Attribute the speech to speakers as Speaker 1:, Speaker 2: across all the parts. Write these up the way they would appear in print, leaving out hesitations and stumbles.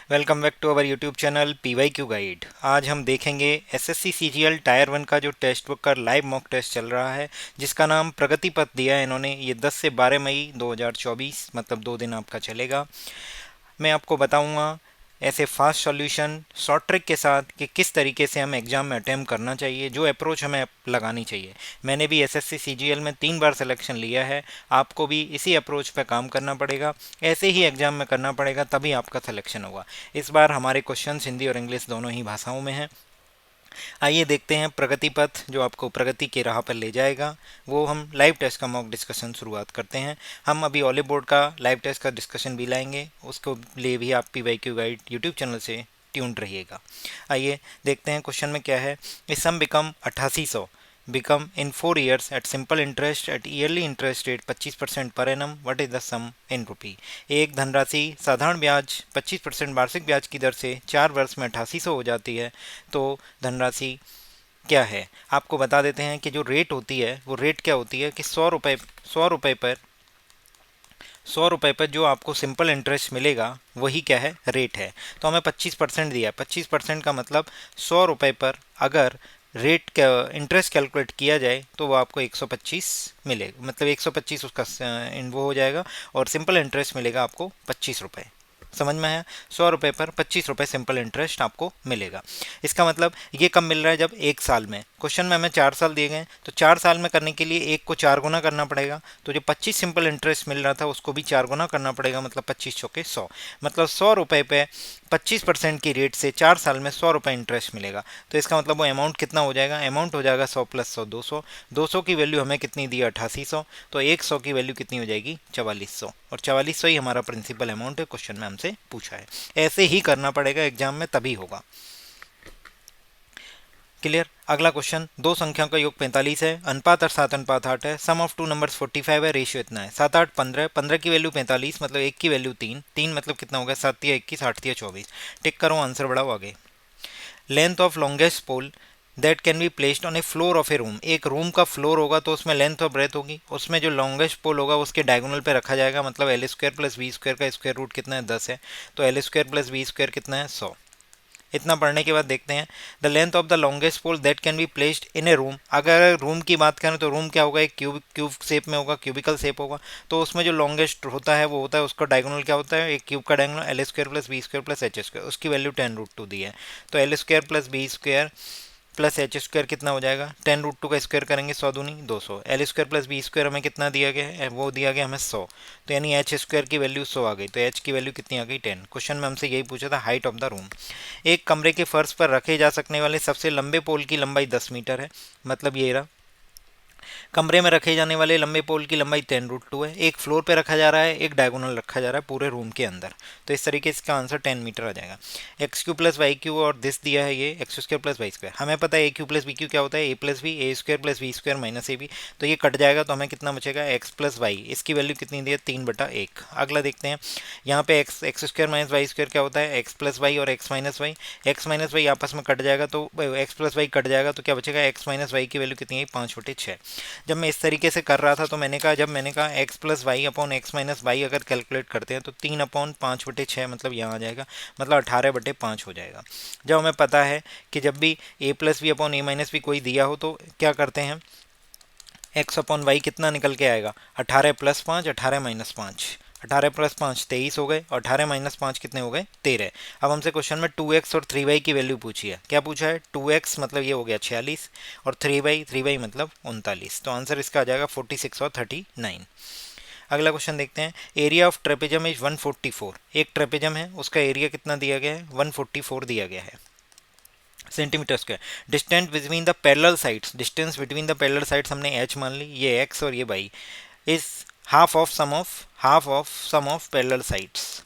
Speaker 1: Welcome back to our YouTube channel PYQ guide. आज हम देखेंगे SSC CGL टायर 1 का जो टेस्ट बुक का लाइव मॉक टेस्ट चल रहा है, जिसका नाम प्रगति पथ दिया है इन्होंने। ये 10 से 12 मई 2024 मतलब 2 दिन आपका चलेगा। मैं आपको बताऊंगा ऐसे फास्ट सॉल्यूशन शॉर्ट ट्रिक के साथ कि किस तरीके से हमें एग्जाम में अटेम्प्ट करना चाहिए, जो अप्रोच हमें लगानी चाहिए। मैंने भी SSC CGL में 3 बार सिलेक्शन लिया है। आपको भी इसी अप्रोच पे काम करना पड़ेगा, ऐसे ही एग्जाम में करना पड़ेगा, तभी आपका सिलेक्शन होगा। इस बार हमारे क्वेश्चंस हिंदी और इंग्लिश दोनों ही भाषाओं में हैं। आइए देखते हैं प्रगति पथ जो आपको प्रगति की राह पर ले जाएगा। वो हम लाइव टेस्ट का मॉक डिस्कशन शुरुआत करते हैं। हम अभी ऑलिव बोर्ड का लाइव टेस्ट का डिस्कशन भी लाएंगे, उसको लिए भी आप PYQ गाइड यूट्यूब चैनल से ट्यून्ड रहिएगा। आइए देखते हैं क्वेश्चन में क्या है। इस सम become 8800 become in 4 years at simple interest at yearly interest rate 25% per annum. What is the sum in rupee? एक धनराशि साधारण ब्याज 25% वार्षिक ब्याज की दर से 4 वर्ष में 8800 हो जाती है, तो धनराशि क्या है। आपको बता देते हैं कि जो रेट होती है वो रेट क्या होती है कि 100 रुपये पर जो आपको सिंपल इंटरेस्ट मिलेगा वही क्या है, रेट है। तो हमें 25% दिया है। 25% का मतलब 100 रुपये पर अगर रेट का इंटरेस्ट कैलकुलेट किया जाए तो वो आपको 125 मिलेगा, मतलब 125 उसका वो हो जाएगा, और सिंपल इंटरेस्ट मिलेगा आपको 25 रुपये। समझ में है? 100 रुपये पर 25 रुपये सिंपल इंटरेस्ट आपको मिलेगा। इसका मतलब ये कब मिल रहा है, जब 1 साल में। क्वेश्चन में हमें 4 साल दिए गए, तो 4 साल में करने के लिए 1 को 4 गुना करना पड़ेगा। तो जो 25 सिंपल इंटरेस्ट मिल रहा था उसको भी 4 गुना करना पड़ेगा, मतलब 25 चौके 100। मतलब 100 रुपये पे 25% की रेट से 4 साल में 100 रुपये इंटरेस्ट मिलेगा। तो इसका मतलब वो अमाउंट कितना हो जाएगा, अमाउंट हो जाएगा 100 + 100 200। 200 की वैल्यू हमें कितनी दी, 8800। तो 100 की वैल्यू कितनी हो जाएगी, 4400। और 4400 ही हमारा प्रिंसिपल अमाउंट है, क्वेश्चन में हमसे पूछा है। ऐसे ही करना पड़ेगा एग्जाम में, तभी होगा। क्लियर। अगला क्वेश्चन, दो संख्याओं का योग 45 है, अनुपात 7 अनुपात 8 है, सम ऑफ टू नंबर्स 45 है, रेशियो इतना है। 7 8 15, 15 की वैल्यू 45, मतलब 1 की वैल्यू 3, 3 मतलब कितना होगा, 7 या 21, 8 या 24। टिक करो, आंसर बढ़ाओ आगे। Length of longest pole that can be placed on a floor of a room. एक रूम का फ्लोर होगा तो उसमें लेंथ और ब्रेथ होगी, उसमें जो लॉन्गेस्ट पोल होगा उसके डायगोनल पे रखा जाएगा, मतलब L² + V² का स्क्वायर रूट कितना है, 10 है। तो L² + V² कितना है, 100। इतना पढ़ने के बाद देखते हैं, the length of the longest pole that can be placed in a room. अगर रूम की बात करें तो रूम क्या होगा, एक क्यूब शेप में होगा, क्यूबिकल शेप होगा। तो उसमें जो लॉन्गेस्ट होता है वो होता है, उसका डायगोनल क्या होता है, एक क्यूब का डायगोनल L² + V² + H², उसकी वैल्यू 10√2 दी है। तो L² + V² + H² कितना हो जाएगा, 10√2 का स्क्वायर करेंगे 100 दूनी 200। L² + V² हमें कितना दिया गया है, वो दिया गया हमें 100। तो यानी H² की वैल्यू 100 आ गई, तो H की वैल्यू कितनी आ गई, 10। क्वेश्चन में हमसे यही पूछा था, हाइट ऑफ द रूम। एक कमरे के फर्श पर रखे जा सकने वाले सबसे लंबे पोल की लंबाई 10 मीटर है, मतलब ये रहा। कमरे में रखे जाने वाले लंबे पोल की लंबाई 10√2 है। एक फ्लोर पे रखा जा रहा है, एक डायगोनल रखा जा रहा है पूरे रूम के अंदर। तो इस तरीके से इसका आंसर 10 मीटर आ जाएगा। x³ + y³ और दिस दिया है ये x² + y²। हमें पता है a³ + b³ क्या होता है, a + b, a² + v² - ab। तो ये कट जाएगा, तो हमें कितना बचेगा, x + y। इसकी वैल्यू कितनी दी है, 3/1। अगला देखते हैं, यहाँ पे x² - y² क्या होता है, x + y और x - y। x - y आपस में कट जाएगा, तो x + y कट जाएगा, तो क्या बचेगा, x - y की वैल्यू कितनी है, 5/6। जब मैं इस तरीके से कर रहा था तो मैंने कहा x + y upon x - y अगर कैलकुलेट करते हैं तो 3/5/6 मतलब यहाँ आ जाएगा, मतलब 18/5 हो जाएगा। जब हमें पता है कि जब भी a + b upon a - b कोई दिया हो तो क्या करते हैं, x/y कितना निकल के आएगा, 18 + 5 18 - 5। 18 + 5 23 हो गए, और 18 - 5 कितने हो गए, 13। अब हमसे क्वेश्चन में 2x और 3y की वैल्यू पूछी है। क्या पूछा है, 2x मतलब ये हो गया 46, और 3y मतलब 39। तो आंसर इसका आ जाएगा 46 और 39। अगला क्वेश्चन देखते हैं, एरिया ऑफ ट्रेपेजम इज 144। एक ट्रेपेजम है, उसका एरिया कितना दिया गया है, 144 दिया गया है centimetre square. Distance between the parallel sides, distance between the parallel sides हमने h मान ली, ये x और ये y। Is half of sum of parallel sides.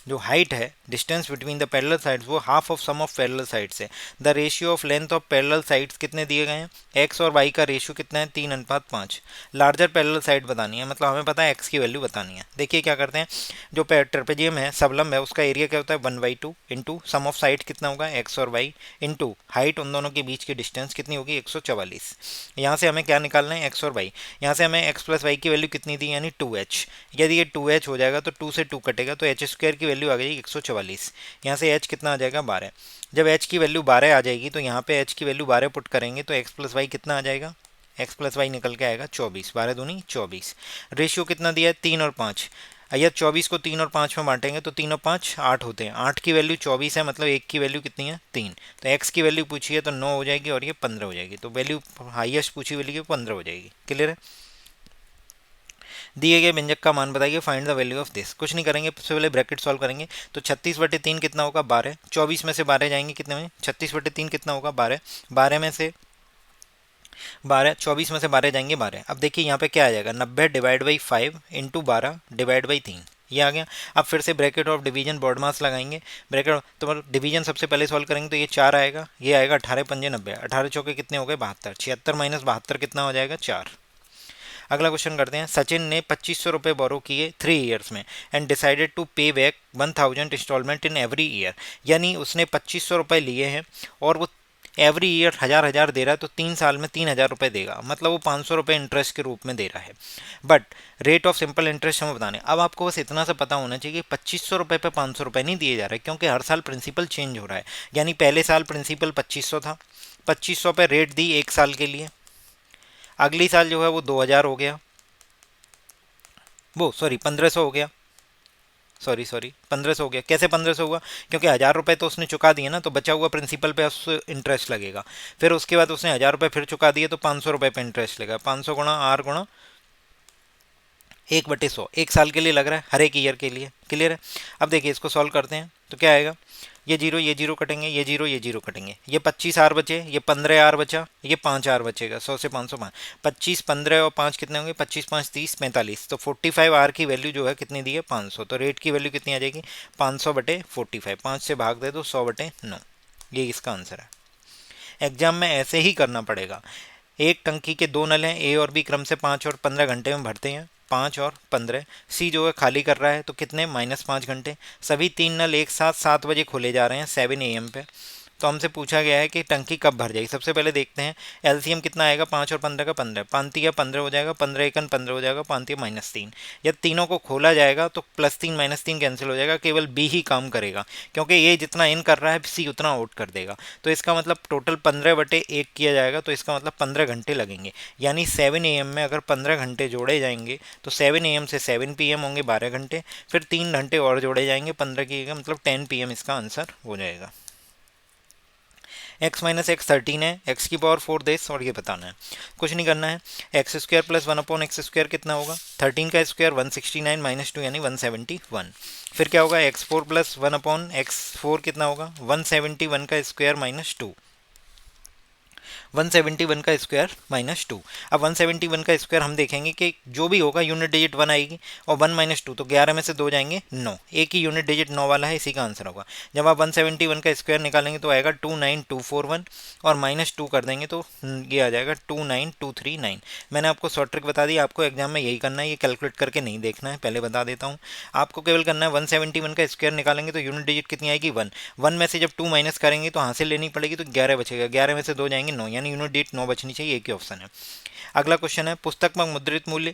Speaker 1: जो हाइट है, distance between the parallel sides, वो half of sum of parallel sides है। The ratio of length of parallel sides कितने दिए गए हैं, एक्स और वाई का रेशियो कितना है, 3:5। लार्जर पैरेलल साइड बतानी है, मतलब हमें पता है एक्स की वैल्यू बतानी है। देखिए क्या करते हैं, जो ट्रेपेजियम है, सबलम्ब है, उसका एरिया क्या होता है, 1/2 इंटू सम ऑफ साइड कितना होगा, एक्स और वाई, इंटू हाइट, उन दोनों के बीच की डिस्टेंस कितनी होगी, 144। यहाँ से हमें क्या निकालना है, एक्स और वाई। यहाँ से हमें एक्स + वाई की वैल्यू कितनी दी, यानी 2h। यदि ये 2h हो जाएगा तो 2 से 2 कटेगा, तो h² की वैल्यू आ गई 144। यहाँ से h कितना आ जाएगा 12। जब h की वैल्यू 12 आ जाएगी तो यहाँ पे h की वैल्यू 12 पुट करेंगे तो x प्लस वाई कितना आ जाएगा, x प्लस वाई निकल के आएगा 24। 12 दूनी 24। रेशियो कितना दिया है 3 और 5। अगर 24 को 3 और 5 में बांटेंगे तो 3 और 5 8 होते हैं। 8 की वैल्यू 24 है, मतलब 1 की वैल्यू कितनी है 3। तो x की वैल्यू पूछी है तो 9 हो जाएगी और ये 15 हो जाएगी। तो वैल्यू हाईएस्ट पूछी वैल्यू 15 हो जाएगी। क्लियर है। दिए गए व्यंजक का मान बताइए, find the value of this. कुछ नहीं करेंगे, सबसे पहले ब्रैकेट सॉल्व करेंगे। तो 36/3 कितना होगा 12। 24 में से 12 जाएंगे कितने में, 36/3 कितना होगा 12। 12 में से 12, 24 में से 12 जाएंगे 12। अब देखिए यहाँ पे क्या आ जाएगा, 90 divide by 5 into 12 divide by 3, ये आ गया। अब फिर से ब्रैकेट ऑफ डिवीजन बॉड मास लगाएंगे। ब्रैकेट तो मतलब डिवीजन सबसे पहले सॉल्व करेंगे तो ये 4 आएगा, ये आएगा 18 पंजे 90, 18 चौके कितने हो गए 72, 76 माइनस 72 कितना हो जाएगा 4। अगला क्वेश्चन करते हैं। सचिन ने 2500 रुपये बोरो किए 3 ईयर्स में and decided to pay back 1000 instalment in every year. यानी उसने 2500 रुपये लिए हैं और वो एवरी ईयर 1000 दे रहा है, तो 3 साल में 3000 रुपये देगा, मतलब वो 500 रुपये इंटरेस्ट के रूप में दे रहा है। But rate of simple interest हमें बताने। अब आपको बस इतना सा पता होना चाहिए कि 2500 रुपये पे 500 रुपये नहीं दिए जा रहे, क्योंकि हर साल प्रिंसिपल चेंज हो रहा है। यानी पहले साल प्रिंसिपल 2500 था, 2500 पे रेट दी 1 साल के लिए। अगली साल जो है वो 2000 हो गया, वो सॉरी 1500 हो गया, सॉरी 1500 हो गया। कैसे 1500 हुआ, क्योंकि 1000 रुपये तो उसने चुका दिए ना, तो बचा हुआ प्रिंसिपल पे उस इंटरेस्ट लगेगा। फिर उसके बाद उसने 1000 रुपये फिर चुका दिए तो 500 रुपये पे इंटरेस्ट लगेगा। 500 गुणा आर गुणा 1/100, 1 साल के लिए लग रहा है, हर एक ईयर के लिए। क्लियर है। अब देखिए इसको सॉल्व करते हैं तो क्या आएगा, ये जीरो कटेंगे, ये जीरो कटेंगे, ये 25 आर बचे, ये 15 आर बचा, ये 5 आर बचेगा। 100 से 505, 25 15 और 5 कितने होंगे, 25 5 30 45। तो 45 आर की वैल्यू जो है कितनी दी है 500। तो रेट की वैल्यू कितनी आ जाएगी 500/45। 5 से भाग दे तो 100/9, ये इसका आंसर है। एग्जाम में ऐसे ही करना पड़ेगा। एक टंकी के 2 नल हैं, ए और बी क्रम से 5 और 15 घंटे में भरते हैं, 5 और 15। सी जो है खाली कर रहा है तो कितने -5 घंटे। सभी 3 नल एक साथ 7 बजे खोले जा रहे हैं 7 AM पे। तो हमसे पूछा गया है कि टंकी कब भर जाएगी। सबसे पहले देखते हैं एलसीएम कितना आएगा, 5 और 15 का 15, 5 या 15 हो जाएगा, 15 एकन 15 हो जाएगा, 5 या -3। जब तीनों को खोला जाएगा तो +3 -3 कैंसिल हो जाएगा, केवल बी ही काम करेगा, क्योंकि ये जितना इन कर रहा है सी उतना आउट कर देगा। तो इसका मतलब टोटल 15/1 किया जाएगा, तो इसका मतलब 15 घंटे लगेंगे। यानी 7 AM में अगर 15 घंटे जोड़े जाएंगे तो 7 AM से 7 PM होंगे 12 घंटे, फिर 3 घंटे और जोड़े जाएंगे 15 की, मतलब 10 PM इसका आंसर हो जाएगा। x माइनस एक्स 13 है, x की पावर 4 देश, और ये बताना है, कुछ नहीं करना है। x² + 1/x² कितना होगा, 13 का स्क्वायर 169 -2 यानी 171। फिर क्या होगा, x4 + 1/x4 कितना होगा, 171 का स्क्वायर -2, 171 का स्क्वायर -2। अब 171 का स्क्वायर हम देखेंगे कि जो भी होगा यूनिट डिजिट 1 आएगी, और 1 -2 तो 11 में से 2 जाएंगे 9, एक ही यूनिट डिजिट 9 वाला है, इसी का आंसर होगा। जब आप 171 का स्क्वायर निकालेंगे तो आएगा 29241, और -2 कर देंगे तो ये आ जाएगा 29239। मैंने आपको शॉर्ट ट्रिक बता दी, आपको एग्जाम में यही करना है, ये कैलकुलेट करके नहीं देखना है, पहले बता देता हूँ। आपको केवल करना है 171 का स्क्वायर निकालेंगे तो यूनिट डिजिट कितनी आएगी 1, 1 में से जब 2 माइनस करेंगे तो हासिल लेनी पड़ेगी, तो 11 बचेगा, 11 में से 2 जाएंगे 9, यानी यूनिट डिजिट 9 बचनी चाहिए, एक ही ऑप्शन है। अगला क्वेश्चन है, पुस्तक में मुद्रित मूल्य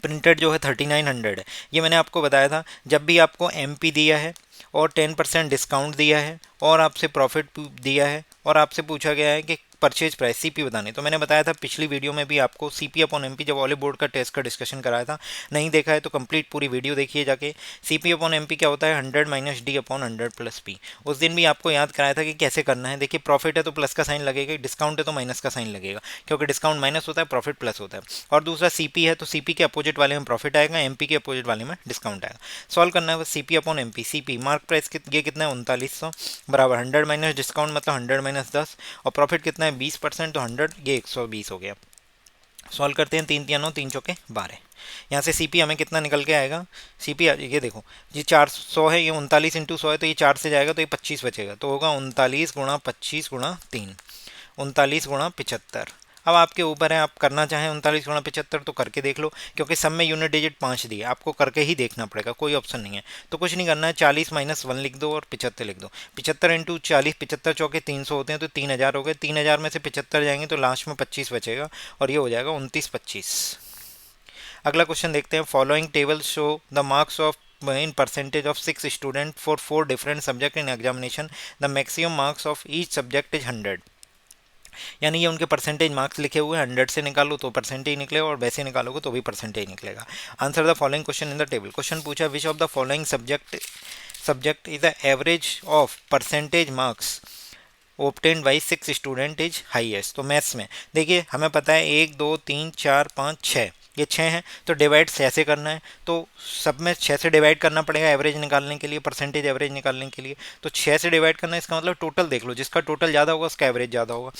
Speaker 1: प्रिंटेड जो है 3900 है। ये मैंने आपको बताया था, जब भी आपको एमपी दिया है और 10% डिस्काउंट दिया है और आपसे प्रॉफिट दिया है और आपसे पूछा गया है कि परचेज प्राइस सीपी बताने, तो मैंने बताया था पिछली वीडियो में भी आपको सीपी अपॉन एमपी, जब ऑलिव बोर्ड का टेस्ट का डिस्कशन कराया था, नहीं देखा है तो कंप्लीट पूरी वीडियो देखिए जाके। सीपी अपॉन एमपी क्या होता है, 100 - d अपॉन 100 + p। उस दिन भी आपको याद कराया था कि कैसे करना है। देखिए प्रॉफिट है तो प्लस का साइन लगेगा, डिस्काउंट है तो माइनस का साइन लगेगा, क्योंकि डिस्काउंट माइनस होता है, प्रॉफिट प्लस होता है। और दूसरा सीपी है तो सीपी के अपोजिट वाले में प्रॉफिट आएगा, एमपी के अपोजिट वाले में डिस्काउंट आएगा। सॉल्व करना है बस, CP upon MP. CP mark price ये कितना है 3900 बराबर 100 माइनस डिस्काउंट मतलब 100 - 10, और प्रॉफिट कितना है 20%, तो 100 ये 120 हो गया। सॉल्व करते हैं, 3 3 9 3 चौके 12। यहाँ से सीपी हमें कितना निकल के आएगा, सीपी ये देखो, ये 400 है, ये 39 × 100 है, तो ये 4 से जाएगा तो ये 25 बचेगा, तो होगा 39 × 25 × 3, 39 × 75। अब आपके ऊपर है, आप करना चाहें 39 × 75 तो करके देख लो, क्योंकि सब में यूनिट डिजिट 5 दिए, आपको करके ही देखना पड़ेगा, कोई ऑप्शन नहीं है। तो कुछ नहीं करना है, 40 - 1 लिख दो और 75 लिख दो। 75 × 40, 75 चौके 300 होते हैं, तो 3000 हो गए। 3000 में से 75 जाएंगे तो लास्ट में 25 बचेगा, और ये हो जाएगा 29 25। अगला क्वेश्चन देखते हैं, following table show the marks of in percentage of 6 student for 4 different subject in examination, the maximum marks of each subject is 100। यानी ये उनके परसेंटेज मार्क्स लिखे हुए हैं, 100 से निकालो तो परसेंटेज निकलेगा और वैसे निकालोगे तो भी परसेंटेज निकलेगा। Answer the following question in the table. Question पूछा which of the following subject is the average of percentage marks obtained by 6 student is highest. तो मैथ्स में देखिए हमें पता है 1 2 3 4 5 6, ये 6 हैं, तो डिवाइड 6 से करना है, तो सब में 6 से डिवाइड करना पड़ेगा एवरेज निकालने के लिए, परसेंटेज एवरेज निकालने के लिए। तो 6 से डिवाइड करना है, इसका मतलब टोटल देख लो, जिसका टोटल ज़्यादा होगा उसका एवरेज ज़्यादा होगा।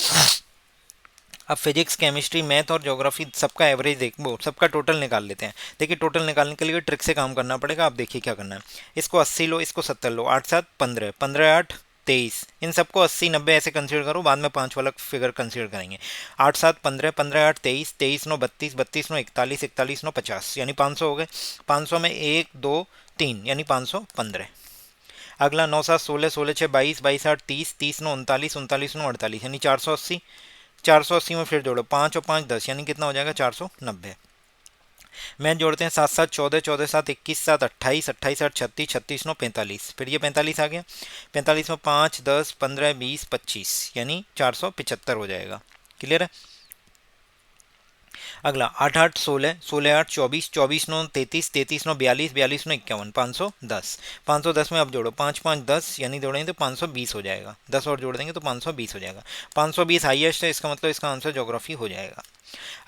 Speaker 1: अब फिजिक्स केमिस्ट्री मैथ और ज्योग्राफी सबका एवरेज देख वो सबका टोटल निकाल लेते हैं। देखिए टोटल निकालने के लिए ट्रिक से काम करना पड़ेगा। आप देखिए क्या करना है, इसको 80 लो, इसको 70 लो, 8 7 15, 15 8 23, इन सबको 80 90 ऐसे कंसीडर करो, बाद में 5 वाला फिगर कंसीडर करेंगे। 8 7 15, 15 8 23, 23 9 32, 32 9 41, 41 9 50, यानी 500 हो गए। 500 में 1 2 3 यानी 515। अगला 9 7 16, 16 6 22, 22 8 30, 30 9 39, 39 9 48 यानी 480। 480 में फिर जोड़ो 5 और 5 10 यानी कितना हो जाएगा 490। मैथ जोड़ते हैं 7 7 14, 14 7 21, 7 28, 28 8 36, 36 9 45, फिर ये 45 आ गया। 45 में 5 10 15 20 25 यानी 475 हो जाएगा। क्लियर है। अगला 8 8 16, 16 8 24, 24 9 33, 33 9 42, 42 9 51, 510। 510 में अब जोड़ो 5 5 10 यानी जोड़ेंगे तो 520 हो जाएगा। 10 और जोड़ देंगे तो 520 हो जाएगा। 520 हाईएस्ट है, इसका मतलब इसका आंसर ज्योग्राफी हो जाएगा।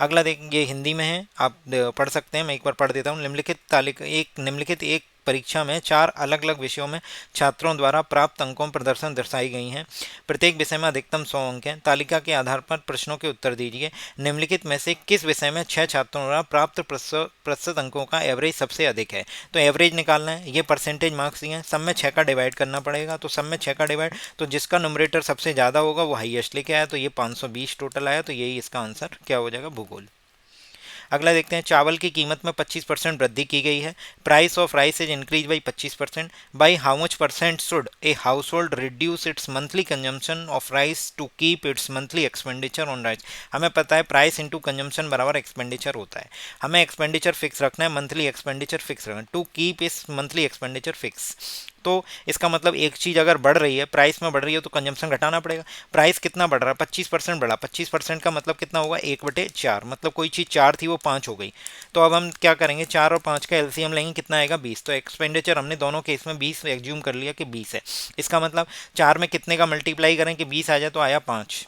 Speaker 1: अगला देख, ये हिंदी में है, आप पढ़ सकते हैं, मैं एक बार पढ़ देता हूँ। निम्नलिखित एक परीक्षा में 4 अलग अलग विषयों में छात्रों द्वारा प्राप्त अंकों प्रदर्शन दर्शाई गई हैं। प्रत्येक विषय में अधिकतम 100 अंक हैं। तालिका के आधार पर प्रश्नों के उत्तर दीजिए। निम्नलिखित में से किस विषय में 6 छात्रों द्वारा प्राप्त प्रतिशत अंकों का एवरेज सबसे अधिक है। तो एवरेज निकालना है, ये परसेंटेज मार्क्स दिए हैं, सब में 6 का डिवाइड करना पड़ेगा। तो सब में 6 का डिवाइड, तो जिसका न्यूमरेटर सबसे ज़्यादा होगा वो हाईएस्ट लेके आया, तो ये 520 टोटल आया, तो यही इसका आंसर क्या हो जाएगा, भूगोल। अगला देखते हैं, चावल की कीमत में 25% वृद्धि की गई है। Price of rice is increase by 25%। By how much percent should a household reduce its monthly consumption of rice to keep its monthly expenditure on rice. हमें पता है प्राइस इंटू कंजम्पशन बराबर एक्सपेंडिचर होता है। हमें expenditure fix रखना है, monthly expenditure fix रखना है, टू कीप इस मंथली एक्सपेंडिचर फिक्स। तो इसका मतलब एक चीज़ अगर बढ़ रही है, प्राइस में बढ़ रही है, तो कंजम्पशन घटाना पड़ेगा। प्राइस कितना बढ़ रहा है, 25% बढ़ा। 25% का मतलब कितना होगा, 1/4, मतलब कोई चीज़ 4 थी वो 5 हो गई। तो अब हम क्या करेंगे, 4 और 5 का एलसीएम लेंगे, कितना आएगा 20। तो एक्सपेंडिचर हमने दोनों केस में 20 एग्ज्यूम कर लिया कि 20 है। इसका मतलब 4 में कितने का मल्टीप्लाई करें कि 20 आ जाए, तो आया 5।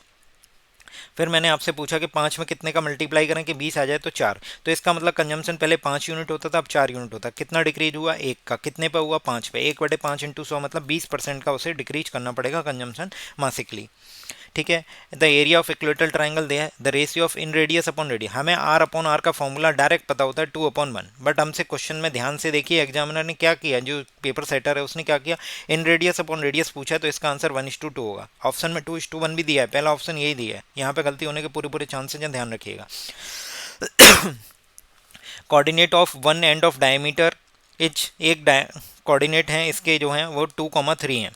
Speaker 1: फिर मैंने आपसे पूछा कि 5 में कितने का मल्टीप्लाई करें कि 20 आ जाए, तो 4। तो इसका मतलब कंजम्पशन पहले 5 यूनिट होता था, अब 4 यूनिट होता है। कितना डिक्रीज हुआ, 1 का। कितने पे हुआ, 5 पे। 1/5 इंटू 100 मतलब 20% का उसे डिक्रीज करना पड़ेगा कंजम्पशन मासिकली। ठीक है। द एरिया ऑफ इक्वेटल ट्राइंगल दे है, the ratio of in radius upon radius. हमें आर अपॉन आर का फॉर्मूला डायरेक्ट पता होता है 2/1, बट हमसे क्वेश्चन में ध्यान से देखिए एग्जामिनर ने क्या किया, जो पेपर सेटर है उसने क्या किया, इन रेडियस अपॉन रेडियस पूछा है, तो इसका आंसर 1:2 होगा। ऑप्शन में 2:1 भी दिया है, पहला ऑप्शन यही दिया है। यहाँ पे गलती होने के पूरे पूरे चांसेस हैं, ध्यान रखिएगा। Coordinate of one end of diameter is, एक कोऑर्डिनेट हैं इसके जो हैं वो 2,3 हैं।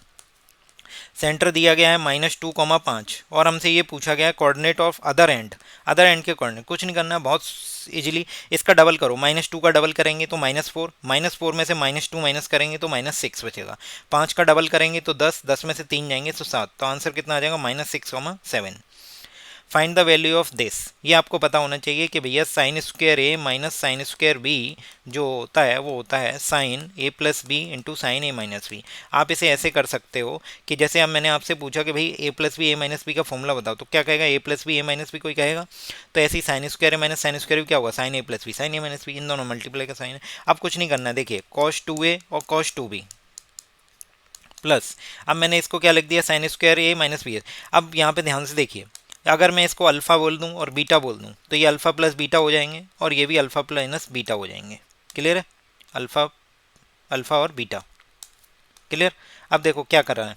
Speaker 1: सेंटर दिया गया है -2,5 और हमसे ये पूछा गया है coordinate of other and. Other and के कोऑर्डिनेट कुछ नहीं करना है, बहुत इजीली इसका डबल करो। -2 का डबल करेंगे तो -4, -4 में से -2 माइनस करेंगे तो -6 बचेगा। 5 का डबल करेंगे तो 10, 10 में से 3 जाएंगे तो 7। तो आंसर कितना आ जाएगा, -6,7। Find the value of this. ये आपको पता होना चाहिए कि भैया साइन स्क्वायर ए माइनस साइन स्क्वायर बी जो होता है वो होता है साइन ए प्लस बी इंटू साइन ए माइनस बी। आप इसे ऐसे कर सकते हो कि जैसे अब मैंने आपसे पूछा कि भाई ए प्लस बी ए माइनस बी का फॉर्मूला बताओ, तो क्या कहेगा, ए प्लस बी ए माइनस बी कोई कहेगा। तो ऐसे ही साइन स्क्वायर ए माइनस साइन स्क्वायर बी क्या होगा, साइन ए प्लस बी साइन ए माइनस बी, इन दोनों मल्टीप्लाई का साइन है। अब कुछ नहीं करना है, देखिए कॉस 2a और कॉस 2b प्लस, अब मैंने इसको क्या लिख दिया, साइन स्क्वायर ए माइनस बी। अब यहाँ पे ध्यान से देखिए, अगर मैं इसको अल्फ़ा बोल दूं और बीटा बोल दूं तो ये अल्फ़ा प्लस बीटा हो जाएंगे और ये भी अल्फ़ा प्लस बीटा हो जाएंगे। क्लियर है, अल्फ़ा अल्फ़ा और बीटा। क्लियर। अब देखो क्या कर रहा है,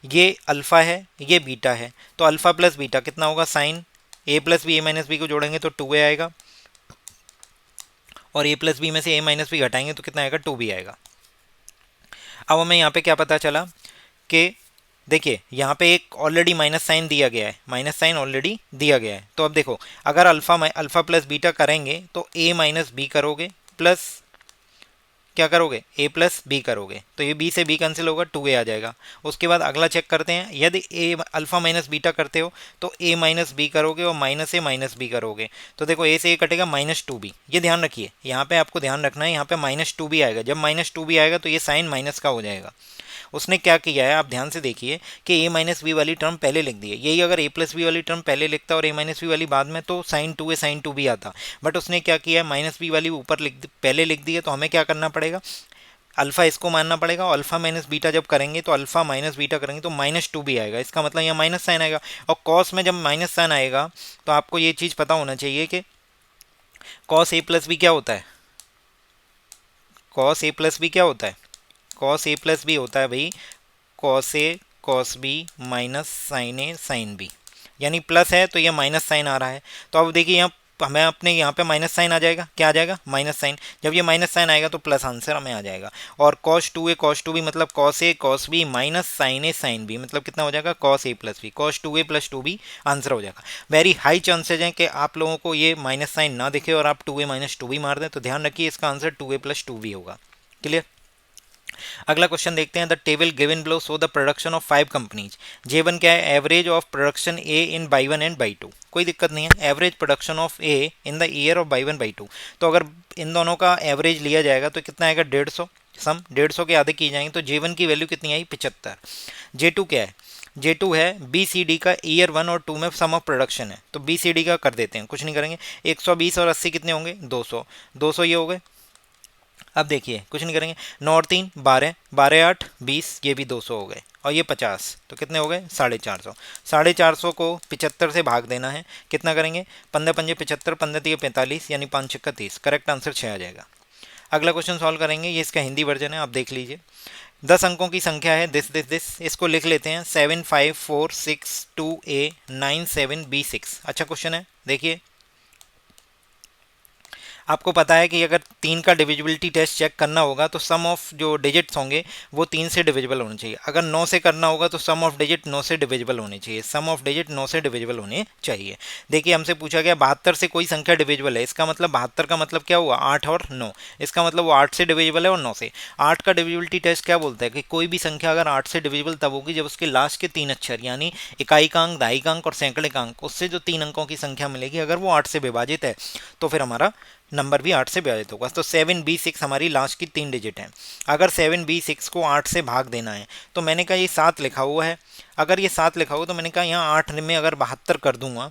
Speaker 1: ये अल्फ़ा है ये बीटा है, तो अल्फ़ा प्लस बीटा कितना होगा, साइन ए प्लस बी ए माइनस बी को जोड़ेंगे तो 2a आएगा और ए प्लस बी में से ए माइनस बी घटाएंगे तो कितना आएगा, 2b आएगा। अब हमें यहाँ पे क्या पता चला कि देखिए यहाँ पे एक ऑलरेडी माइनस साइन दिया गया है, माइनस साइन ऑलरेडी दिया गया है। तो अब देखो अगर अल्फ़ा प्लस बीटा करेंगे तो a माइनस बी करोगे प्लस क्या करोगे, ए प्लस बी करोगे, तो ये बी से बी कैंसिल होगा, 2a आ जाएगा। उसके बाद अगला चेक करते हैं, यदि ए अल्फा माइनस बीटा करते हो तो ए माइनस बी करोगे और माइनस ए माइनस बी करोगे, तो देखो ए से ए कटेगा -2b। ये ध्यान रखिए, यहाँ पे आपको ध्यान रखना है, यहाँ पे -2b आएगा, जब -2b आएगा तो ये साइन माइनस का हो जाएगा। उसने क्या किया है, आप ध्यान से देखिए कि ए माइनस बी वाली टर्म पहले लिख दी है, यही अगर ए प्लस बी वाली टर्म पहले लिखता और ए माइनस बी वाली बाद में तो साइन 2a साइन 2b आता, बट उसने क्या किया है, माइनस बी वाली ऊपर पहले लिख दी है, तो हमें क्या करना पड़ेगा, अल्फा इसको मानना पड़ेगा, और अल्फा माइनस बीटा जब करेंगे तो अल्फा माइनस बीटा करेंगे तो -2b आएगा, इसका मतलब यहाँ माइनस साइन आएगा। और कॉस में जब माइनस साइन आएगा तो आपको ये चीज़ पता होना चाहिए कि कॉस ए प्लस बी क्या होता है, कॉस ए प्लस बी क्या होता है, कॉस ए प्लस बी होता है भाई cos A cos B minus sine a sine B, यानी प्लस है तो ये माइनस साइन आ रहा है। तो अब देखिए यहाँ हमें अपने यहाँ पे माइनस साइन आ जाएगा, क्या आ जाएगा, माइनस साइन। जब ये माइनस साइन आएगा तो प्लस आंसर हमें आ जाएगा। और cos 2b मतलब cos a cos b minus sine a sine b, मतलब कितना हो जाएगा, cos a plus b, cos 2a plus 2b answer हो जाएगा। वेरी हाई चांसेज हैं कि आप लोगों को ये माइनस साइन ना दिखे और आप 2a माइनस 2b मार दें, तो ध्यान रखिए इसका आंसर 2a प्लस 2b होगा। क्लियर। अगला क्वेश्चन देखते हैं, the table given below show the production of 5 companies. J1 क्या है, average of production A in by 1 and by 2, कोई दिक्कत नहीं है, average production of A in the year of by 1 by 2। तो अगर इन दोनों का एवरेज लिया जाएगा तो कितना आएगा, 150, सम 150 के आधे की जाएंगे तो J1 की वैल्यू कितनी आई, 75। J2 क्या है, J2 है बी सी डी का ईयर 1 और 2 में सम ऑफ प्रोडक्शन है, तो बी सी डी का कर देते हैं, कुछ नहीं करेंगे। 120 और 80 कितने होंगे, 200, 200 ये हो गए। अब देखिए कुछ नहीं करेंगे, 9 और 3 12, 12 8 20, ये भी 200 हो गए, और ये 50, तो कितने हो गए, 450। 450 को 75 से भाग देना है, कितना करेंगे, 15 पंजे 75, 15 3 45, यानी 5 छक्का 30, करेक्ट आंसर 6 आ जाएगा। अगला क्वेश्चन सॉल्व करेंगे, ये इसका हिंदी वर्जन है, आप देख लीजिए। 10 अंकों की संख्या है दिस दिस दिस, इसको लिख लेते हैं 7 5 4 6 2 a 9 7 b 6। अच्छा क्वेश्चन है, देखिए आपको पता है कि अगर 3 का डिविजिबिलिटी टेस्ट चेक करना होगा तो सम ऑफ जो डिजिट्स होंगे वो 3 से डिविजिबल होने चाहिए। अगर 9 से करना होगा तो सम ऑफ डिजिट 9 से डिविजिबल होने चाहिए, सम ऑफ डिजिट 9 से डिविजिबल होने चाहिए। देखिए हमसे पूछा गया 72 से कोई संख्या डिविजिबल है, इसका मतलब 72 का मतलब क्या हुआ, 8 और 9, इसका मतलब वो 8 से डिविजिबल है और 9 से। 8 का डिविजिबिलिटी टेस्ट क्या बोलता है कि कोई भी संख्या अगर 8 से डिविजिबल तब होगी जब उसके लास्ट के 3 अक्षर यानी इकाई का अंक, दहाई का अंक और सैकड़े का अंक, उससे जो 3 अंकों की संख्या मिलेगी अगर वो 8 से विभाजित है तो फिर हमारा नंबर भी 8 से विभाजित होगा। तो 7b6 हमारी लास्ट की 3 डिजिट है। अगर 7b6 को 8 से भाग देना है तो मैंने कहा ये 7 लिखा हुआ है, अगर ये 7 लिखा हुआ तो मैंने कहा यहाँ 8 में अगर 72 कर दूंगा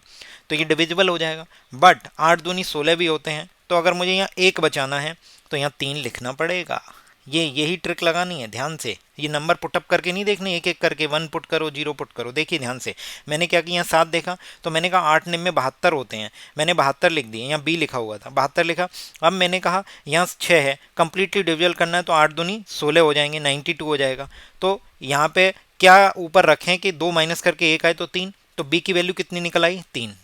Speaker 1: तो ये डिविजिबल हो जाएगा। बट 8 दूनी 16 भी होते हैं, तो अगर मुझे यहाँ 1 बचाना है तो यहाँ 3 लिखना पड़ेगा। यही ट्रिक लगानी है ध्यान से, ये नंबर पुटअप करके नहीं देखने, एक एक करके 1 पुट करो 0 पुट करो। देखिए ध्यान से, मैंने क्या किया, यहाँ 7 देखा तो मैंने कहा 8 में 72 होते हैं, मैंने 72 लिख दिए, यहाँ बी लिखा हुआ था 72 लिखा। अब मैंने कहा यहाँ 6 है, कंप्लीटली डिविजल करना है तो 8 दूनी 16 हो जाएंगे, 92 हो जाएगा। तो यहाँ पे क्या ऊपर रखें कि 2 माइनस करके 1 आए तो 3, तो बी की वैल्यू कितनी निकल आई, 3।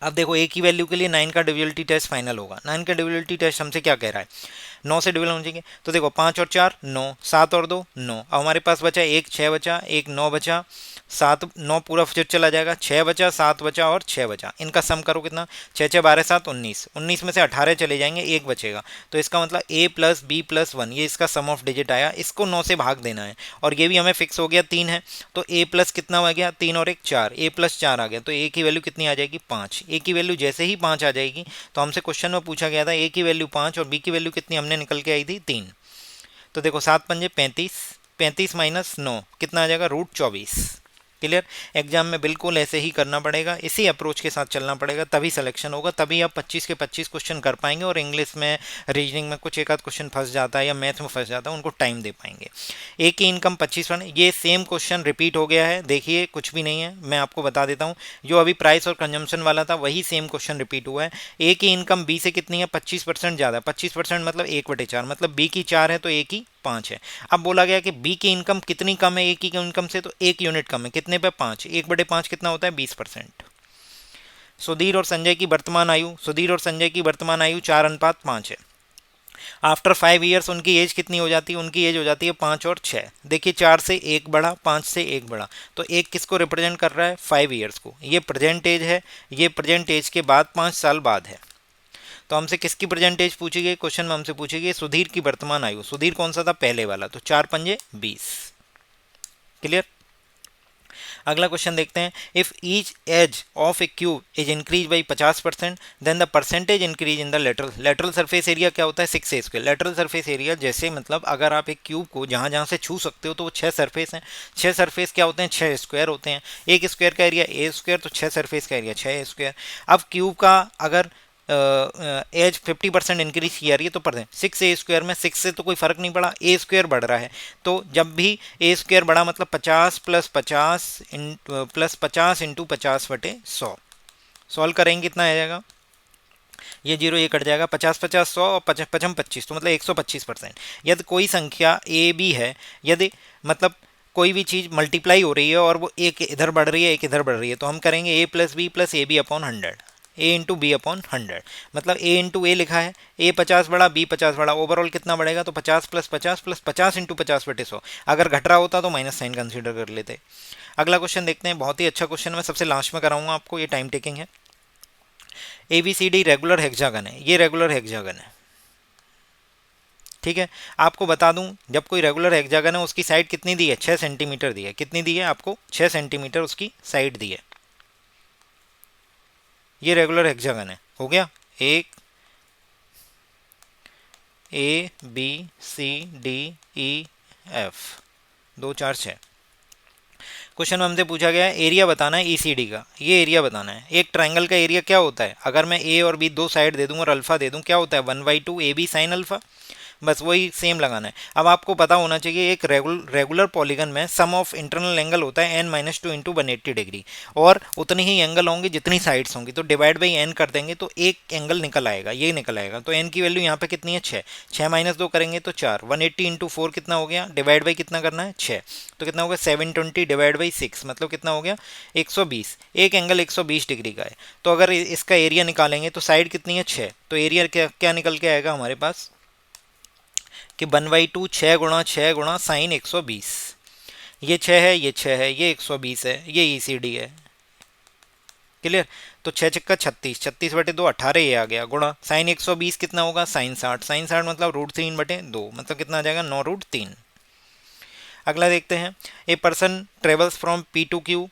Speaker 1: अब देखो ए की वैल्यू के लिए 9 का डिविजिबिलिटी टेस्ट फाइनल होगा। 9 का डिविजिबिलिटी टेस्ट हमसे क्या कह रहा है, 9 से डिविजल होना चाहिए, तो देखो 5 और 4 9, 7 और 2 9, अब हमारे पास बचा 1 6 बचा, 1 9 बचा, 7 9 पूरा फिर चला जाएगा, 6 बचा 7 बचा और 6 बचा, इनका सम करो कितना, 6 6 12 7 19, 19 में से 18 चले जाएंगे, 1 बचेगा, तो इसका मतलब a प्लस बी प्लस 1 ये इसका सम ऑफ डिजिट आया, इसको 9 से भाग देना है। और ये भी हमें फिक्स हो गया 3 है, तो a प्लस कितना आ गया, 3 और 1 4, a प्लस 4 आ गया, तो a की वैल्यू कितनी आ जाएगी, 5। a की वैल्यू जैसे ही 5 आ जाएगी तो हमसे क्वेश्चन में पूछा गया था a की वैल्यू 5 और b की वैल्यू कितनी हमने निकल के आई थी 3। तो देखो 7 पंजे 35, 35 माइनस 9 कितना आ जाएगा, √24। क्लियर। एग्जाम में बिल्कुल ऐसे ही करना पड़ेगा, इसी अप्रोच के साथ चलना पड़ेगा, तभी सिलेक्शन होगा, तभी आप 25 के 25 क्वेश्चन कर पाएंगे। और इंग्लिश में रीजनिंग में कुछ एक आध क्वेश्चन फंस जाता है या मैथ में फंस जाता है, उनको टाइम दे पाएंगे। ए की इनकम 25 ये सेम क्वेश्चन रिपीट हो गया है, देखिए कुछ भी नहीं है, मैं आपको बता देता हूँ, जो अभी प्राइस और कंजम्पशन वाला था वही सेम क्वेश्चन रिपीट हुआ है। ए की इनकम बी से कितनी है, 25% ज़्यादा, 25% मतलब 1/4, मतलब बी की 4 है तो ए की 5 है। अब बोला गया कि बी की इनकम कितनी कम है ए की इनकम से, तो 1 यूनिट कम है, कितने पे, 5, 1/5 कितना होता है, 20%। सुधीर और संजय की वर्तमान आयु, सुधीर और संजय की वर्तमान आयु 4:5 है। आफ्टर 5 ईयर्स उनकी एज कितनी हो जाती है, उनकी एज हो जाती है 5 और 6। देखिए 4 से 1 बढ़ा, 5 से 1 बढ़ा, तो 1 किसको रिप्रेजेंट कर रहा है, 5 ईयर्स को। ये प्रेजेंट एज है, ये प्रेजेंट एज के बाद 5 साल बाद है। तो हमसे किसकी परसेंटेज पूछी गई, क्वेश्चन में हमसे पूछी गई सुधीर की वर्तमान आयु। सुधीर कौन सा था, पहले वाला, तो 4 पंजे 20। क्लियर। अगला क्वेश्चन देखते हैं, if each edge of a cube is increase by 50% then the percentage increase in the lateral. Lateral surface area क्या होता है, 6a²। लेटरल सरफेस एरिया जैसे मतलब अगर आप एक क्यूब को जहां जहां से छू सकते हो तो वो 6 सरफेस हैं। 6 सरफेस क्या होते हैं, 6 स्क्वायर होते हैं। एक स्क्वायर का एरिया a², तो 6 सरफेस का एरिया 6a²। अब क्यूब का अगर एज 50% इंक्रीज की जा रही है तो परसेंट 6a² में 6 से तो कोई फर्क नहीं पड़ा, a² बढ़ रहा है। तो जब भी a² बढ़ा मतलब 50 प्लस 50 प्लस 50 इंटू 50/100। सॉल्व करेंगे कितना आ जाएगा, ये जीरो ये कट जाएगा, 50 50 100 और 55 25, तो मतलब 125%। यदि कोई संख्या ए बी है, यदि मतलब कोई भी चीज़ मल्टीप्लाई हो रही है और वो एक इधर बढ़ रही है एक इधर बढ़ रही है, तो हम करेंगे a+b+ab/100, a into B upon 100। मतलब a इंटू ए लिखा है, a 50 बढ़ा b 50 बढ़ा, ओवरऑल कितना बढ़ेगा, तो 50 प्लस 50 प्लस 50 इंटू 50/100। अगर घट रहा होता तो माइनस साइन कंसीडर कर लेते। अगला क्वेश्चन देखते हैं, बहुत ही अच्छा क्वेश्चन, मैं सबसे लास्ट में कराऊंगा आपको, ये टाइम टेकिंग है। ABCD रेगुलर हेक्सागन है, ये रेगुलर हेक्सागन है, ठीक है। आपको बता दूं, जब कोई रेगुलर हेक्सागन है उसकी साइड कितनी दी है, 6 सेंटीमीटर दी है। कितनी दी है आपको, 6 सेंटीमीटर उसकी साइड दी है। ये रेगुलर हेक्सागन है, हो गया। एक ABCDEF 2 4 6। क्वेश्चन में हमसे पूछा गया है एरिया बताना है ECD का, ये एरिया बताना है। एक ट्राइंगल का एरिया क्या होता है, अगर मैं A और B दो साइड दे दूं और अल्फा दे दूं, क्या होता है 1/2 AB साइन अल्फा। बस वही सेम लगाना है। अब आपको पता होना चाहिए एक रेगुलर पॉलीगन में सम ऑफ इंटरनल एंगल होता है n-2 इंटू 180 डिग्री, और उतनी ही एंगल होंगे जितनी साइड्स होंगी, तो डिवाइड बाई n कर देंगे तो एक एंगल निकल आएगा, ये निकल आएगा। तो n की वैल्यू यहाँ पे कितनी है, 6। 6 माइनस 2 करेंगे तो 4। 180 इंटू 4 कितना हो गया, डिवाइड बाई कितना करना है, 6, तो कितना होगा 720 डिवाइड बाई 6, मतलब कितना हो गया 120। एक एंगल 120 डिग्री का है। तो अगर इसका एरिया निकालेंगे तो साइड कितनी है 6, तो एरिया क्या क्या निकल के आएगा हमारे पास कि 1/2 6 गुणा साइन 120। ये 6 है, ये 6 है, ये 120 है, ये ECD है। क्लियर। तो 6 छक्का 36, 36/2 18 ये आ गया, गुणा साइन 120 कितना होगा साइन 60, साइन 60 मतलब √3/2, मतलब कितना आ जाएगा 9√3। अगला देखते हैं, a person travels from P to Q,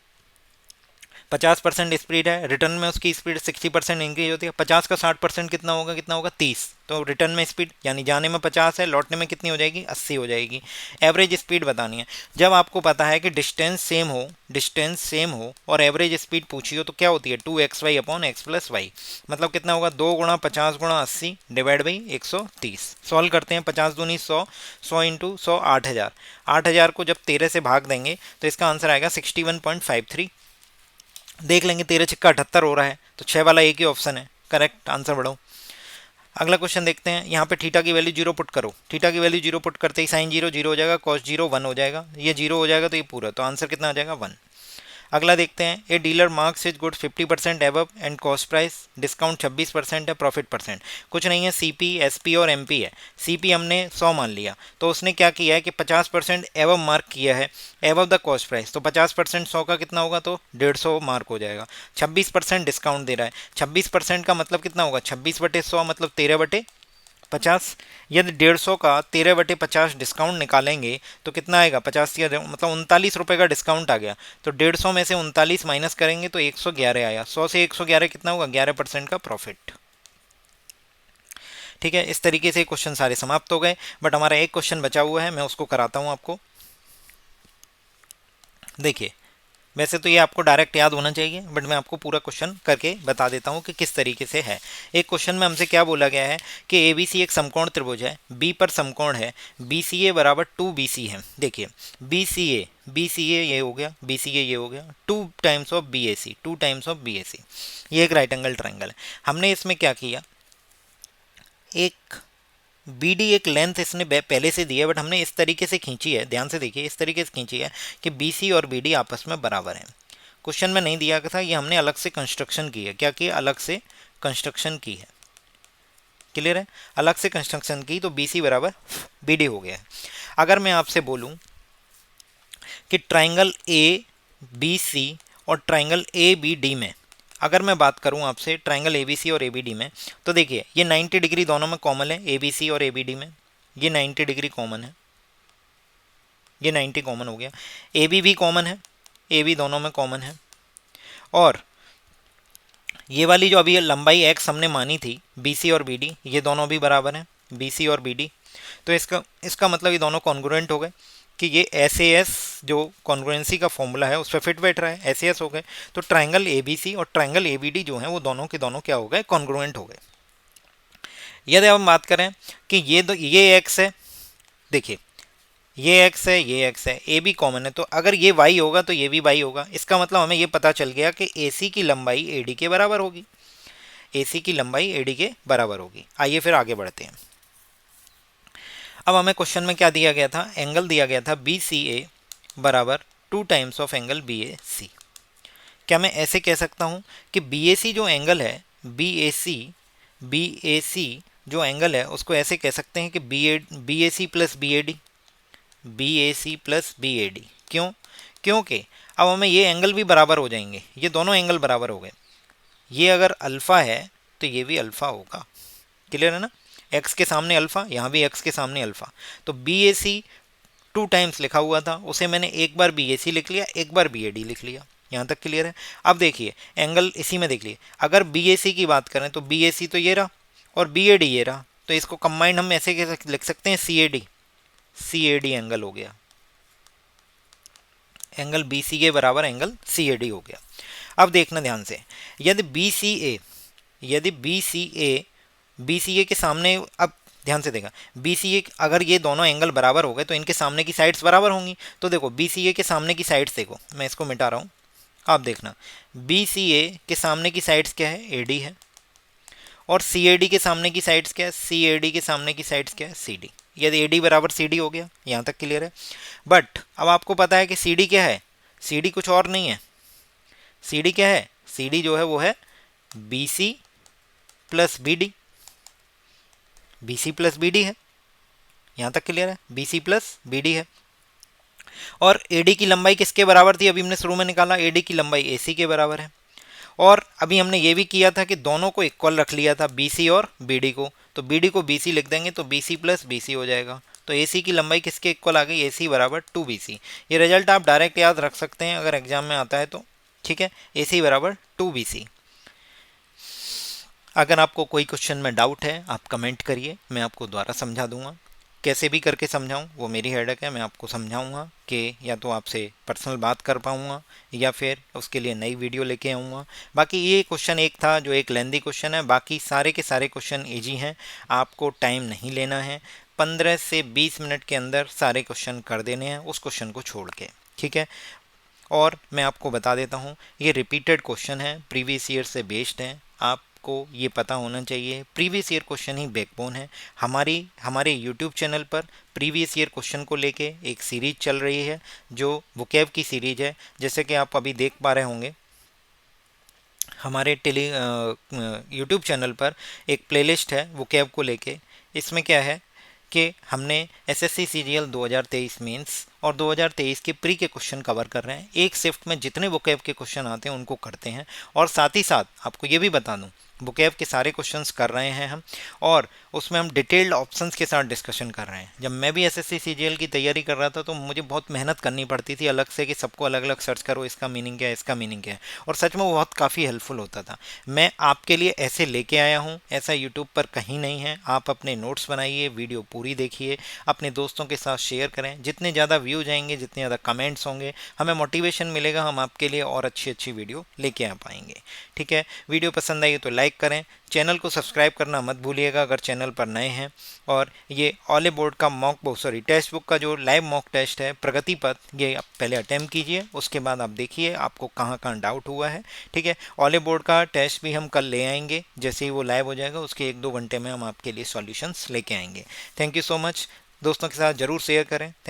Speaker 1: 50% speed है, रिटर्न में उसकी स्पीड 60% इंक्रीज होती है। 50 का 60% कितना होगा, 30। तो रिटर्न में स्पीड यानी जाने में 50 है, लौटने में कितनी हो जाएगी 80 हो जाएगी। एवरेज स्पीड बतानी है। जब आपको पता है कि डिस्टेंस सेम हो और एवरेज स्पीड पूछी हो तो क्या होती है 2xy/x+y, मतलब कितना होगा 2 गुणा 50 गुणा 80 डिवाइड बाई 130। सॉल्व करते हैं, 50 दूनी 100, 100 इंटू 100 8000। 8000 को जब 13 से भाग देंगे तो इसका आंसर आएगा 61.53। देख लेंगे 13 छक्का 78 हो रहा है, तो 6 वाला एक ही ऑप्शन है, करेक्ट आंसर बढ़ो। अगला क्वेश्चन देखते हैं, यहाँ पे थीटा की वैल्यू 0 पुट करो। थीटा की वैल्यू 0 पुट करते ही साइन 0 0 हो जाएगा, कॉस 0 1 हो जाएगा, ये 0 हो जाएगा तो ये पूरा, तो आंसर कितना आ जाएगा 1। अगला देखते हैं, a dealer marks is good 50% above and cost price, discount 26% है, प्रॉफिट परसेंट कुछ नहीं है, CP SP और MP है। CP हमने 100 मान लिया, तो उसने क्या किया है कि 50% एबव मार्क किया है, एबव द कॉस्ट प्राइस, तो 50% 100 का कितना होगा, तो 150 मार्क हो जाएगा। 26% डिस्काउंट दे रहा है, 26% का मतलब कितना होगा 26/100 मतलब 13/50। यदि 150 का 13/50 डिस्काउंट निकालेंगे तो कितना आएगा 50 या मतलब 39 रुपये का डिस्काउंट आ गया, तो 150 में से 39 माइनस करेंगे तो 111 आया। 100 से 111 कितना होगा 11% का प्रॉफिट। ठीक है, इस तरीके से क्वेश्चन सारे समाप्त हो गए, बट हमारा एक क्वेश्चन बचा हुआ है, मैं उसको कराता हूँ आपको। देखिए, वैसे तो ये आपको डायरेक्ट याद होना चाहिए, बट मैं आपको पूरा क्वेश्चन करके बता देता हूँ कि किस तरीके से है। एक क्वेश्चन में हमसे क्या बोला गया है कि ABC एक समकोण त्रिभुज है, B पर समकोण है, BCA बराबर 2BC है। देखिए BCA ये हो गया, BCA ये हो गया, 2 times of BAC, 2 times of BAC, ये एक राइट एंगल ट्राइंगल है। हमने इसमें क्या किया, एक BD एक लेंथ इसने पहले से दी है, बट हमने इस तरीके से खींची है, ध्यान से देखिए, इस तरीके से खींची है कि BC और BD आपस में बराबर हैं। क्वेश्चन में नहीं दिया था, ये हमने अलग से कंस्ट्रक्शन की है। क्या की, अलग से कंस्ट्रक्शन की है। क्लियर है, अलग से कंस्ट्रक्शन की, तो BC बराबर BD हो गया है। अगर मैं आपसे बोलूं कि ट्राइंगल ABC और ट्राइंगल ABD में अगर मैं बात करूं आपसे ट्रायंगल एबीसी और एबीडी में, तो देखिए ये 90 डिग्री दोनों में कॉमन है, एबीसी और एबीडी में ये 90 डिग्री कॉमन है, ये 90 कॉमन हो गया। एबी भी कॉमन है, एबी दोनों में कॉमन है। और ये वाली जो अभी लंबाई एक्स हमने मानी थी बीसी और बीडी, ये दोनों भी बराबर हैं, बीसी और बीडी। तो इसका इसका मतलब ये दोनों कॉन्ग्रुएंट हो गए कि ये एस ए एस जो कॉन्ग्रुएंसी का फॉर्मूला है उस पर फिट बैठ रहा है, एस ए एस हो गए। तो ट्राइंगल ए बी सी और ट्राइंगल ए बी डी जो है वो दोनों के दोनों क्या हो गए, कॉन्ग्रुएंट हो गए। यदि हम बात करें कि ये एक्स है, देखिए ये एक्स है, ये एक्स है, ए बी कॉमन है, तो अगर ये वाई होगा तो ये भी वाई होगा। इसका मतलब हमें ये पता चल गया कि ए सी की लंबाई ए डी के बराबर होगी, ए सी की लंबाई ए डी के बराबर होगी। आइए फिर आगे बढ़ते हैं। अब हमें क्वेश्चन में क्या दिया गया था, एंगल दिया गया था बी सी ए बराबर 2 times of angle B a सी। क्या मैं ऐसे कह सकता हूँ कि बी ए सी जो एंगल है, बी ए सी जो एंगल है उसको ऐसे कह सकते हैं कि b a c plus b a d, b a c plus b a d. क्यों? क्योंकि अब हमें ये एंगल भी बराबर हो जाएंगे, ये दोनों एंगल बराबर हो गए। ये अगर अल्फ़ा है तो ये भी अल्फ़ा होगा, क्लियर है ना। एक्स के सामने अल्फ़ा, यहाँ भी एक्स के सामने अल्फ़ा। तो बी ए सी 2 टाइम्स लिखा हुआ था, उसे मैंने एक बार बी ए सी लिख लिया, एक बार बी ए डी लिख लिया। यहाँ तक क्लियर है। अब देखिए एंगल इसी में देख लिए, अगर बी ए सी की बात करें तो बी ए सी तो ये रहा और बी ए डी ये रहा, तो इसको कंबाइंड हम ऐसे लिख सकते हैं सी ए डी एंगल हो गया, एंगल बी सी के बराबर एंगल सी ए डी हो गया। अब देखना ध्यान से, यदि बी सी ए के सामने, अब ध्यान से देखा, बी सी ए अगर ये दोनों एंगल बराबर हो गए तो इनके सामने की साइड्स बराबर होंगी। तो देखो बी सी ए के सामने की साइड्स देखो, मैं इसको मिटा रहा हूँ, आप देखना बी सी ए के सामने की साइड्स क्या है, ए डी है, और सी ए डी के सामने की साइड्स क्या है, सी ए डी के सामने की साइड्स क्या है, सी डी। यदि ए डी बराबर सी डी हो गया, यहाँ तक क्लियर है। बट अब आपको पता है कि सी डी क्या है, सी डी कुछ और नहीं है, सी डी क्या है, सी डी जो है वो है b c plus b d, b c plus b d है, यहाँ तक क्लियर है, b c plus b d है। और ए डी की लंबाई किसके बराबर थी, अभी हमने शुरू में निकाला, ए डी की लंबाई ए सी के बराबर है। और अभी हमने ये भी किया था कि दोनों को इक्वल रख लिया था, बी सी और बी डी को, तो बी डी को बी सी लिख देंगे तो b c plus b c हो जाएगा। तो ए सी की लंबाई किसके इक्वल आ गई, ए सी बराबर 2 बी सी। ये रिजल्ट आप डायरेक्ट याद रख सकते हैं अगर एग्जाम में आता है तो, ठीक है, ए सी बराबर 2 बी सी। अगर आपको कोई क्वेश्चन में डाउट है आप कमेंट करिए, मैं आपको दोबारा समझा दूंगा, कैसे भी करके समझाऊं वो मेरी हेडेक है, मैं आपको समझाऊंगा कि या तो आपसे पर्सनल बात कर पाऊंगा या फिर उसके लिए नई वीडियो लेके आऊँगा। बाकी ये क्वेश्चन एक था जो एक लेंदी क्वेश्चन है, बाकी सारे के सारे क्वेश्चन इजी हैं, आपको टाइम नहीं लेना है, 15 से 20 मिनट के अंदर सारे क्वेश्चन कर देने हैं उस क्वेश्चन को छोड़ के, ठीक है। और मैं आपको बता देता हूँ ये रिपीटेड क्वेश्चन है, प्रीवियस ईयर से बेस्ड हैं, आपको ये पता होना चाहिए, प्रीवियस ईयर क्वेश्चन ही बैकबोन है। हमारे यूट्यूब चैनल पर प्रीवियस यूर क्वेश्चन को लेके एक सीरीज चल रही है जो वोकैब की सीरीज है, जैसे कि आप अभी देख पा रहे होंगे हमारे यूट्यूब चैनल पर एक प्लेलिस्ट है वोकैब को लेके। इसमें क्या है कि हमने एसएससी सीजीएल 2023 मेंस और 2023 के प्री के क्वेश्चन कवर कर रहे हैं, एक शिफ्ट में जितने वोकैब के क्वेश्चन आते हैं उनको करते हैं। और साथ ही साथ आपको ये भी बता दूं वोकैब के सारे क्वेश्चंस कर रहे हैं हम, और उसमें हम डिटेल्ड ऑप्शंस के साथ डिस्कशन कर रहे हैं। जब मैं भी एसएससी सीजीएल की तैयारी कर रहा था तो मुझे बहुत मेहनत करनी पड़ती थी अलग से कि सबको अलग अलग सर्च करो, इसका मीनिंग क्या है, इसका मीनिंग क्या है, और सच में वो बहुत काफ़ी हेल्पफुल होता था। मैं आपके लिए ऐसे लेके आया हूँ, ऐसा यूट्यूब पर कहीं नहीं है। आप अपने नोट्स बनाइए, वीडियो पूरी देखिए, अपने दोस्तों के साथ शेयर करें, जितने ज़्यादा व्यूज आएंगे, जितने ज़्यादा कमेंट्स होंगे, हमें मोटिवेशन मिलेगा, हम आपके लिए और अच्छी अच्छी वीडियो लेके आ पाएंगे, ठीक है। वीडियो पसंद आई तो लाइक करें, चैनल को सब्सक्राइब करना मत भूलिएगा अगर चैनल पर नए हैं। और ये ऑले बोर्ड का टेक्स्ट बुक का जो लाइव मॉक टेस्ट है प्रगति पथ, ये आप पहले अटेम्प्ट कीजिए, उसके बाद आप देखिए आपको कहाँ कहाँ डाउट हुआ है, ठीक है। ऑले बोर्ड का टेस्ट भी हम कल ले आएंगे, जैसे ही वो लाइव हो जाएगा उसके 1-2 घंटे में हम आपके लिए सॉल्यूशंस लेके आएंगे। थैंक यू सो मच, दोस्तों के साथ ज़रूर शेयर करें।